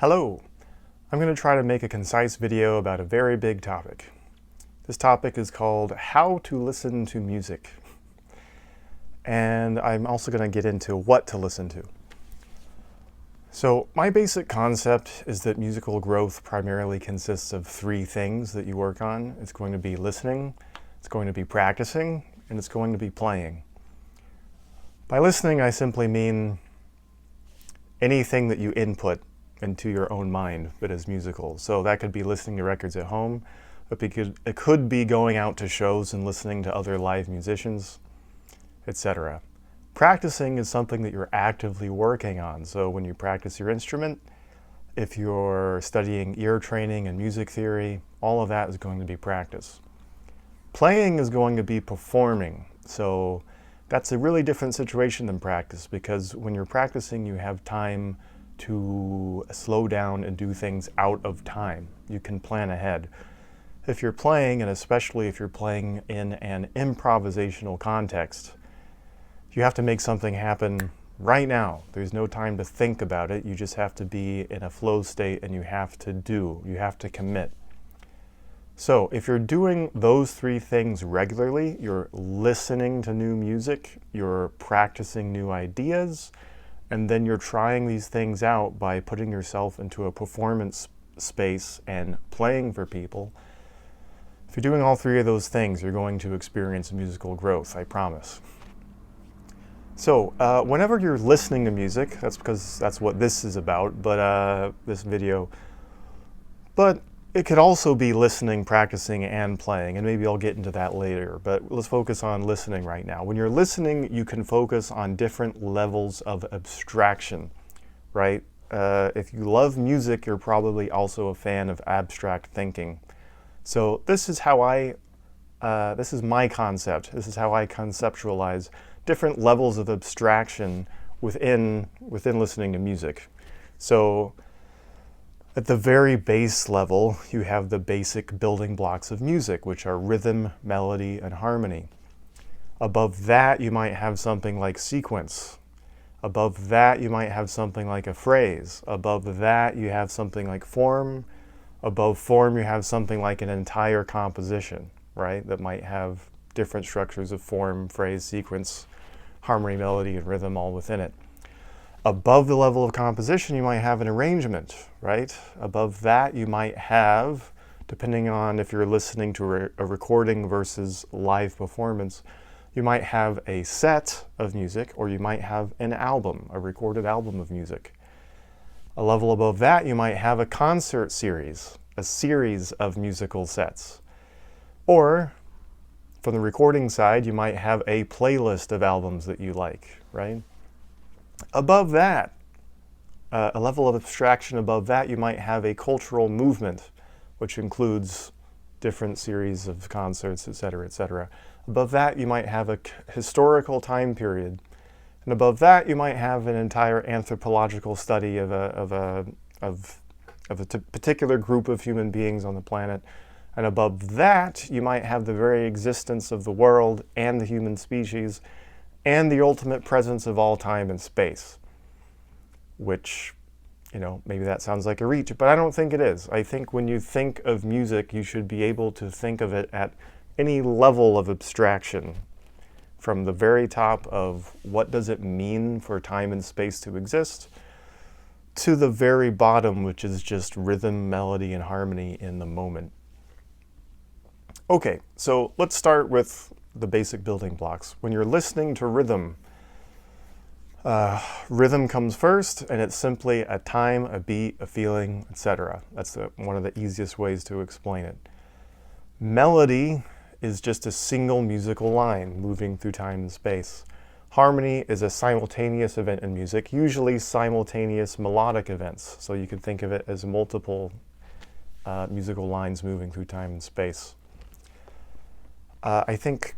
Hello! I'm going to try to make a concise video about a very big topic. This topic is called How to Listen to Music. And I'm also going to get into what to listen to. So my basic concept is that musical growth primarily consists of three things that you work on. It's going to be listening, it's going to be practicing, and it's going to be playing. By listening, I simply mean anything that you input into your own mind that is musical. So that could be listening to records at home, but it could be going out to shows and listening to other live musicians, etc. Practicing is something that you're actively working on. So when you practice your instrument, if you're studying ear training and music theory, all of that is going to be practice. Playing is going to be performing. So that's a really different situation than practice, because when you're practicing, you have time to slow down and do things out of time. You can plan ahead. If you're playing, and especially if you're playing in an improvisational context, you have to make something happen right now. There's no time to think about it. You just have to be in a flow state, and you have to commit. So if you're doing those three things regularly, you're listening to new music, you're practicing new ideas, and then you're trying these things out by putting yourself into a performance space and playing for people. If you're doing all three of those things, you're going to experience musical growth, I promise. So whenever you're listening to music, that's because that's what this is about, but this video. But it could also be listening, practicing, and playing, and maybe I'll get into that later, but let's focus on listening right now. When you're listening, you can focus on different levels of abstraction, right? If you love music, you're probably also a fan of abstract thinking. So this is my concept. This is how I conceptualize different levels of abstraction within listening to music. So at the very base level, you have the basic building blocks of music, which are rhythm, melody, and harmony. Above that, you might have something like sequence. Above that, you might have something like a phrase. Above that, you have something like form. Above form, you have something like an entire composition, right? That might have different structures of form, phrase, sequence, harmony, melody, and rhythm all within it. Above the level of composition, you might have an arrangement, right? Above that, you might have, depending on if you're listening to a recording versus live performance, you might have a set of music, or you might have an album, a recorded album of music. A level above that, you might have a concert series, a series of musical sets. Or, from the recording side, you might have a playlist of albums that you like, right? Above that, a level of abstraction above that, you might have a cultural movement, which includes different series of concerts, etc., etc. Above that, you might have a historical time period. And above that, you might have an entire anthropological study of a particular group of human beings on the planet. And above that, you might have the very existence of the world and the human species, and the ultimate presence of all time and space. Which, maybe that sounds like a reach, but I don't think it is. I think when you think of music, you should be able to think of it at any level of abstraction. From the very top of what does it mean for time and space to exist, to the very bottom, which is just rhythm, melody, and harmony in the moment. Okay, so let's start with the basic building blocks. When you're listening to rhythm, rhythm comes first, and it's simply a time, a beat, a feeling, etc. That's one of the easiest ways to explain it. Melody is just a single musical line moving through time and space. Harmony is a simultaneous event in music, usually simultaneous melodic events. So you can think of it as multiple musical lines moving through time and space. I think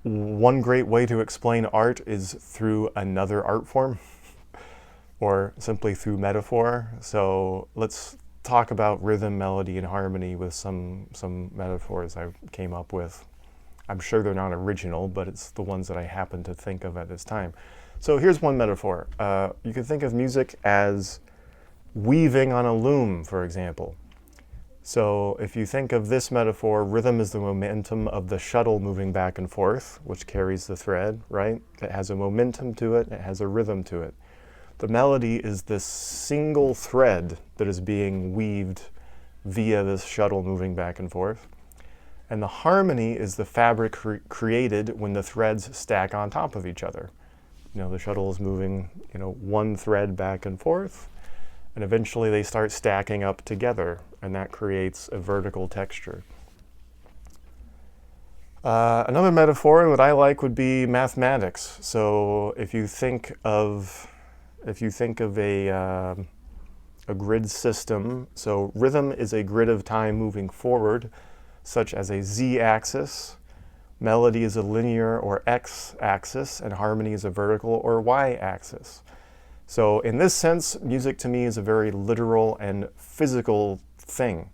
one great way to explain art is through another art form, or simply through metaphor. So let's talk about rhythm, melody, and harmony with some metaphors I came up with. I'm sure they're not original, but it's the ones that I happen to think of at this time. So here's one metaphor. You can think of music as weaving on a loom, for example. So if you think of this metaphor, rhythm is the momentum of the shuttle moving back and forth, which carries the thread, right? It has a momentum to it, it has a rhythm to it. The melody is this single thread that is being weaved via this shuttle moving back and forth. And the harmony is the fabric created when the threads stack on top of each other. The shuttle is moving, one thread back and forth, and eventually they start stacking up together, and that creates a vertical texture. Another metaphor that I like would be mathematics. So if you think of a grid system, so rhythm is a grid of time moving forward, such as a z-axis. Melody is a linear or x-axis, and harmony is a vertical or y-axis. So in this sense, music to me is a very literal and physical thing.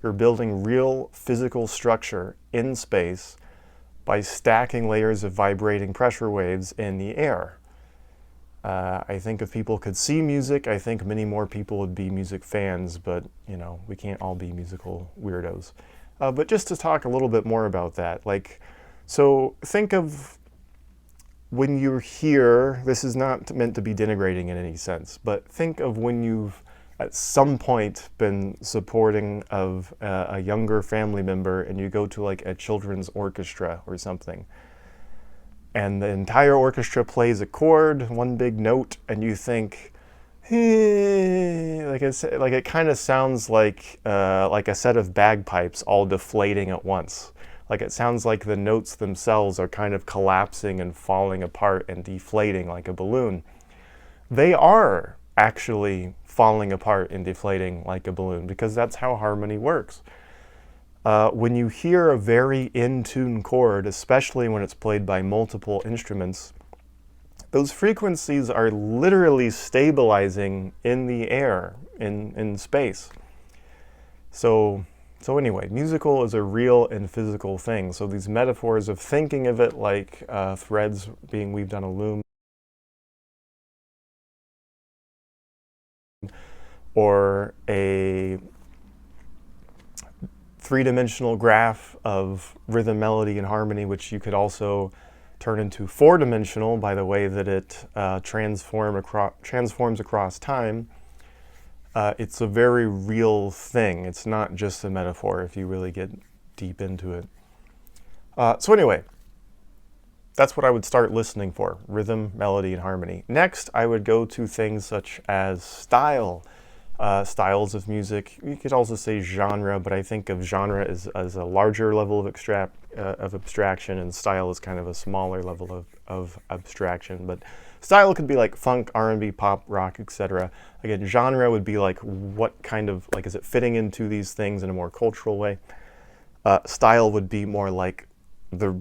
You're building real physical structure in space by stacking layers of vibrating pressure waves in the air. I think if people could see music, I think many more people would be music fans, but we can't all be musical weirdos. But just to talk a little bit more about that, so think of when you're here, this is not meant to be denigrating in any sense, but think of when you've at some point been supporting of a younger family member and you go to a children's orchestra or something. And the entire orchestra plays a chord, one big note, and you think, it kind of sounds like a set of bagpipes all deflating at once. It sounds like the notes themselves are kind of collapsing and falling apart and deflating like a balloon. They are actually falling apart and deflating like a balloon because that's how harmony works. When you hear a very in-tune chord, especially when it's played by multiple instruments, those frequencies are literally stabilizing in the air, in space. So anyway, musical is a real and physical thing. So these metaphors of thinking of it like threads being weaved on a loom, or a three-dimensional graph of rhythm, melody, and harmony, which you could also turn into four-dimensional by the way that it transforms across time. It's a very real thing. It's not just a metaphor if you really get deep into it. So anyway, that's what I would start listening for: rhythm, melody, and harmony. Next, I would go to things such as style. Styles of music. You could also say genre, but I think of genre as a larger level of abstraction, and style is kind of a smaller level of abstraction. But style could be like funk, R&B, pop, rock, etc. Again, genre would be what kind of, is it fitting into these things in a more cultural way? Style would be more like the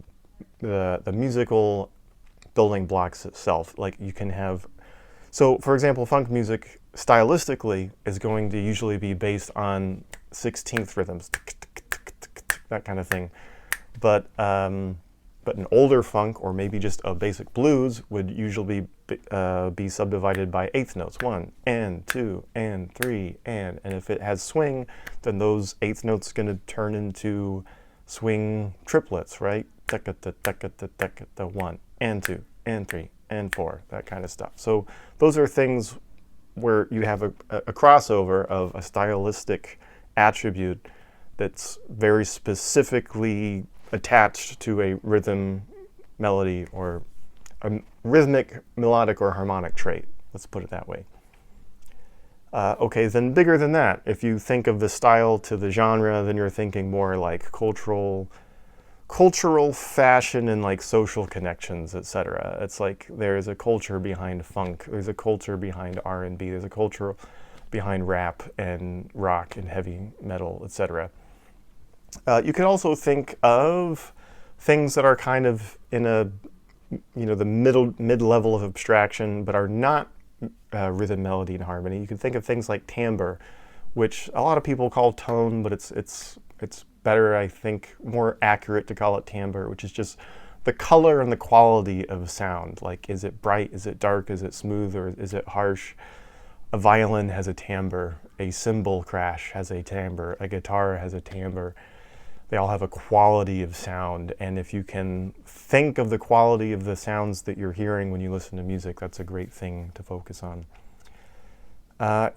musical building blocks itself. You can have, so for example, funk music stylistically is going to usually be based on 16th rhythms, that kind of thing. But an older funk, or maybe just a basic blues, would usually be subdivided by eighth notes: 1 and 2 and 3 and if it has swing, then those eighth notes are going to turn into swing triplets, right? 1 and 2 and 3 and 4, that kind of stuff. So those are things where you have a crossover of a stylistic attribute that's very specifically attached to a rhythm, melody, or a rhythmic, melodic, or harmonic trait. Let's put it that way. Okay, then bigger than that, if you think of the style to the genre, then you're thinking more like cultural fashion and social connections, etc. It's there's a culture behind funk, there's a culture behind R&B, there's a culture behind rap and rock and heavy metal, etc. You could also think of things that are kind of in the mid-level of abstraction, but are not rhythm, melody, and harmony. You can think of things like timbre, which a lot of people call tone, but it's better, I think, more accurate to call it timbre, which is just the color and the quality of sound. Is it bright, is it dark, is it smooth, or is it harsh? A violin has a timbre, a cymbal crash has a timbre, a guitar has a timbre. They all have a quality of sound, and if you can think of the quality of the sounds that you're hearing when you listen to music, that's a great thing to focus on.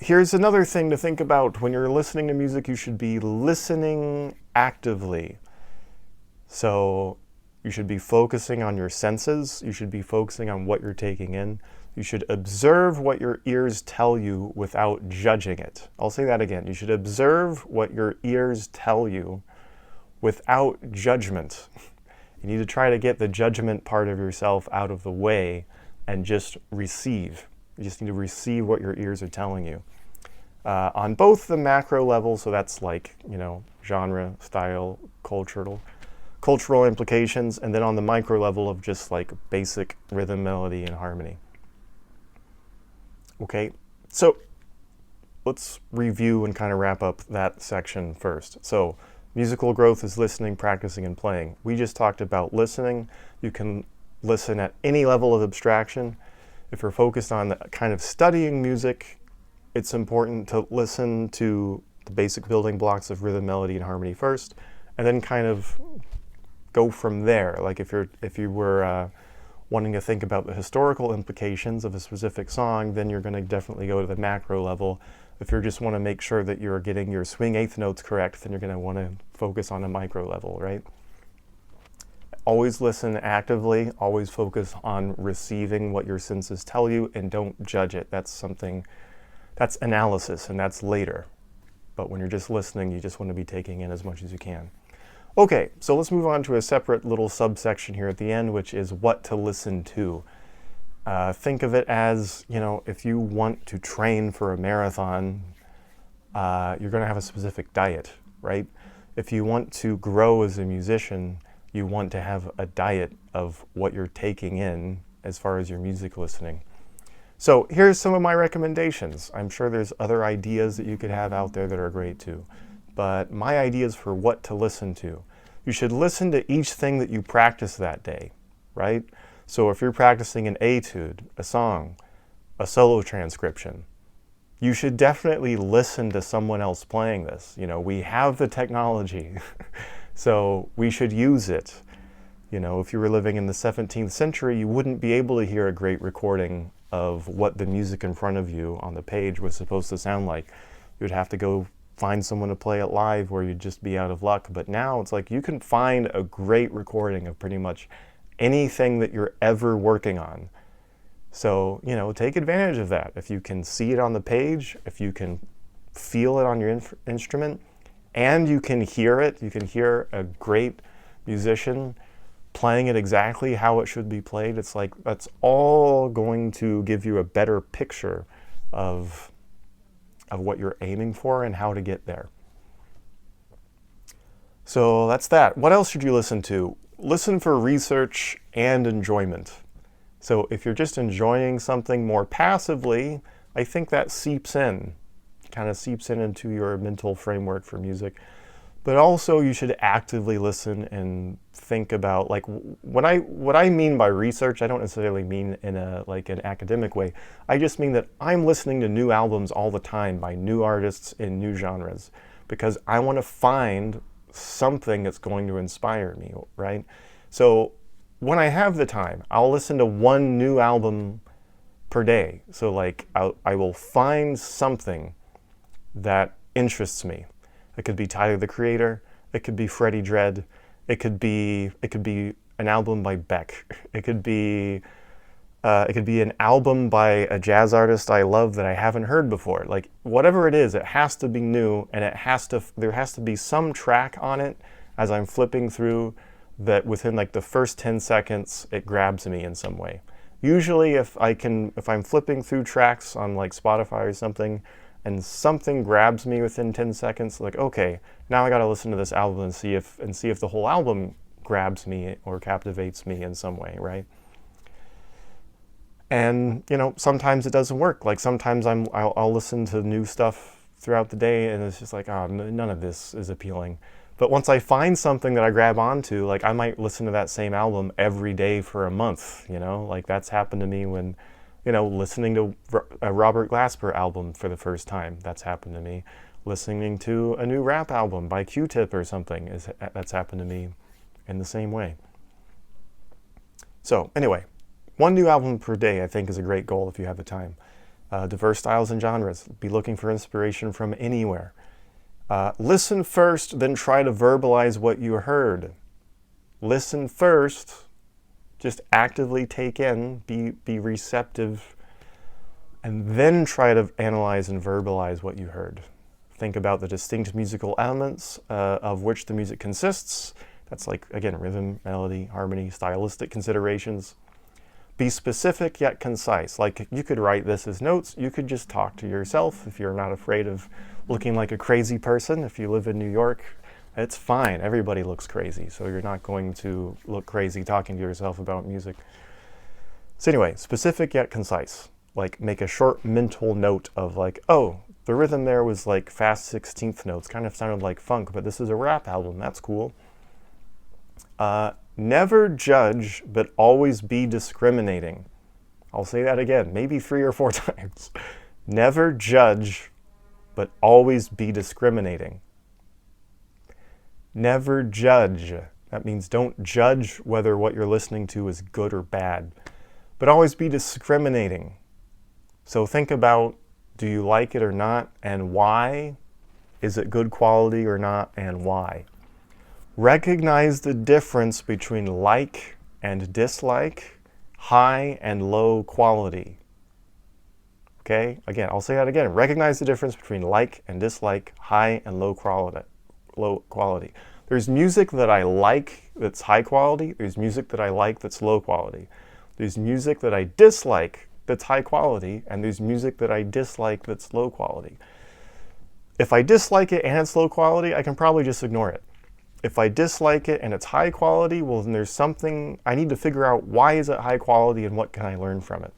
Here's another thing to think about. When you're listening to music, you should be listening actively. So you should be focusing on your senses. You should be focusing on what you're taking in. You should observe what your ears tell you without judging it. I'll say that again. You should observe what your ears tell you without judgment. You need to try to get the judgment part of yourself out of the way and just receive. You just need to receive what your ears are telling you. On both the macro level, so that's like, genre, style, cultural implications, and then on the micro level of just like basic rhythm, melody, and harmony. Okay, so let's review and kind of wrap up that section first. So musical growth is listening, practicing, and playing. We just talked about listening. You can listen at any level of abstraction. If you're focused on kind of studying music, it's important to listen to the basic building blocks of rhythm, melody, and harmony first, and then kind of go from there. Like if you were wanting to think about the historical implications of a specific song, then you're going to definitely go to the macro level. If you just want to make sure that you're getting your swing eighth notes correct, then you're going to want to focus on a micro level, right? Always listen actively, always focus on receiving what your senses tell you, and don't judge it. That's analysis, and that's later. But when you're just listening, you just want to be taking in as much as you can. Okay, so let's move on to a separate little subsection here at the end, which is what to listen to. Think of it as, if you want to train for a marathon, you're going to have a specific diet, right? If you want to grow as a musician, you want to have a diet of what you're taking in as far as your music listening. So here's some of my recommendations. I'm sure there's other ideas that you could have out there that are great too. But my ideas for what to listen to. You should listen to each thing that you practice that day, right? So if you're practicing an etude, a song, a solo transcription, you should definitely listen to someone else playing this. We have the technology, so we should use it. If you were living in the 17th century, you wouldn't be able to hear a great recording of what the music in front of you on the page was supposed to sound like. You'd have to go find someone to play it live, where you'd just be out of luck. But now it's like you can find a great recording of pretty much anything that you're ever working on. So, take advantage of that. If you can see it on the page, if you can feel it on your instrument, and you can hear it, you can hear a great musician playing it exactly how it should be played, it's like that's all going to give you a better picture of what you're aiming for and how to get there. So that's that. What else should you listen to? Listen for research and enjoyment. So if you're just enjoying something more passively, I think that kind of seeps in into your mental framework for music. But also you should actively listen and think about, like, what I mean by research, I don't necessarily mean in an academic way. I just mean that I'm listening to new albums all the time by new artists in new genres, because I want to find something that's going to inspire me, right? So when I have the time, I'll listen to one new album per day. So I will find something that interests me. It could be Tyler, the Creator. It could be Freddie Dredd. It could be an album by Beck. It could be an album by a jazz artist I love that I haven't heard before. Like, whatever it is, it has to be new, and there has to be some track on it as I'm flipping through that within like the first 10 seconds it grabs me in some way. Usually if I'm flipping through tracks on like Spotify or something, and something grabs me within 10 seconds, like, okay, now I gotta listen to this album and see if the whole album grabs me or captivates me in some way, right? And, sometimes it doesn't work. Like, sometimes I'll listen to new stuff throughout the day, and it's just like, none of this is appealing. But once I find something that I grab onto, like, I might listen to that same album every day for a month, Like, that's happened to me when listening to a Robert Glasper album for the first time. That's happened to me. Listening to a new rap album by Q-Tip or something, that's happened to me in the same way. So anyway, one new album per day I think is a great goal if you have the time. Diverse styles and genres. Be looking for inspiration from anywhere. Listen first, then try to verbalize what you heard. Listen first, just actively take in, be receptive, and then try to analyze and verbalize what you heard. Think about the distinct musical elements of which the music consists. That's like, again, rhythm, melody, harmony, stylistic considerations. Be specific yet concise. Like, you could write this as notes. You could just talk to yourself if you're not afraid of looking like a crazy person. If you live in New York, it's fine. Everybody looks crazy, so you're not going to look crazy talking to yourself about music. So anyway, specific yet concise. Like, make a short mental note of like, oh, the rhythm there was like fast 16th notes. Kind of sounded like funk, but this is a rap album. That's cool. Never judge, but always be discriminating. I'll say that again, maybe 3 or 4 times. Never judge, but always be discriminating. Never judge. That means don't judge whether what you're listening to is good or bad, but always be discriminating. So think about, do you like it or not, and why? Is it good quality or not, and why? Recognize the difference between like and dislike, high and low quality. Okay, again, I'll say that again. Recognize the difference between like and dislike, high and low quality. There's music that I like that's high quality. There's music that I like that's low quality. There's music that I dislike that's high quality, and there's music that I dislike that's low quality. If I dislike it and it's low quality, I can probably just ignore it. If I dislike it and it's high quality, well, then there's something, I need to figure out why is it high quality and what can I learn from it.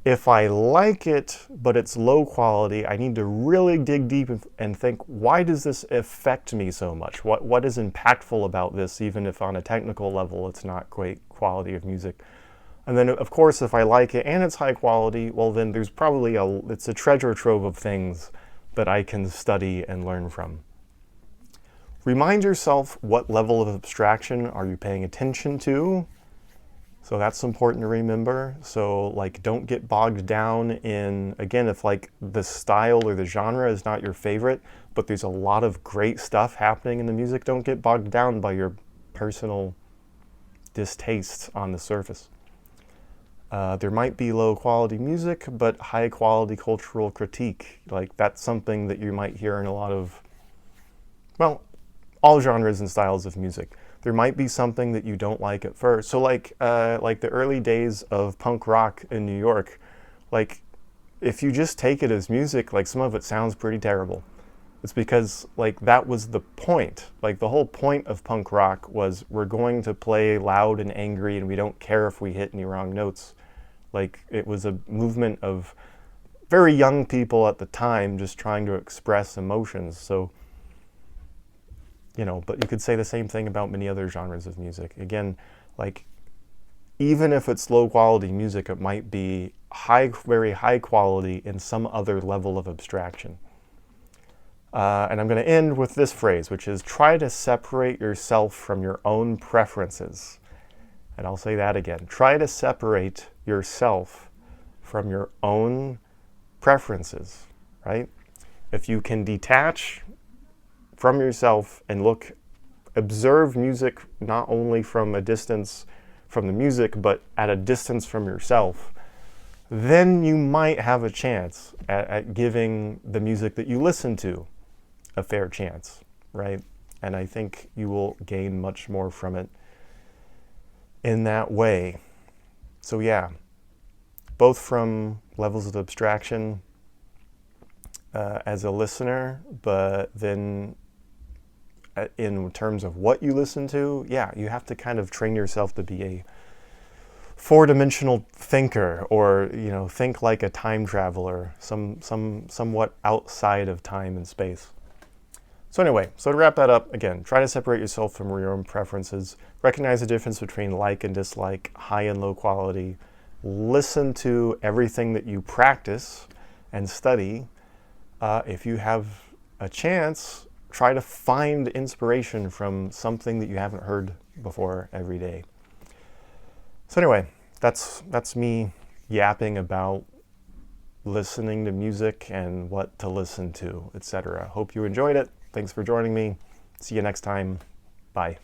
If I like it, but it's low quality, I need to really dig deep and think, why does this affect me so much? What is impactful about this, even if on a technical level it's not great quality of music? And then, of course, if I like it and it's high quality, well, then there's probably it's a treasure trove of things that I can study and learn from. Remind yourself, what level of abstraction are you paying attention to? So that's important to remember. So like, don't get bogged down in, again, if like the style or the genre is not your favorite, but there's a lot of great stuff happening in the music, don't get bogged down by your personal distaste on the surface. There might be low quality music, but high quality cultural critique. Like, that's something that you might hear in a lot of, well, all genres and styles of music. There might be something that you don't like at first. So like the early days of punk rock in New York, like, if you just take it as music, like, some of it sounds pretty terrible. It's because like that was the point. Like, the whole point of punk rock was, we're going to play loud and angry and we don't care if we hit any wrong notes. Like, it was a movement of very young people at the time just trying to express emotions. So, but you could say the same thing about many other genres of music. Again, like, even if it's low quality music, it might be very high quality in some other level of abstraction. And I'm going to end with this phrase, which is, try to separate yourself from your own preferences. And I'll say that again. Try to separate yourself from your own preferences, right? If you can detach from yourself and observe music not only from a distance from the music, but at a distance from yourself, then you might have a chance at giving the music that you listen to a fair chance, right? And I think you will gain much more from it in that way. So yeah, both from levels of abstraction as a listener, but then in terms of what you listen to, yeah, you have to kind of train yourself to be a 4-dimensional thinker, or think like a time traveler, somewhat outside of time and space. So anyway, so to wrap that up, again, try to separate yourself from your own preferences. Recognize the difference between like and dislike, high and low quality. listen to everything that you practice and study. If you have a chance, try to find inspiration from something that you haven't heard before every day. So anyway, that's me yapping about listening to music and what to listen to, etc. Hope you enjoyed it. Thanks for joining me. See you next time. Bye.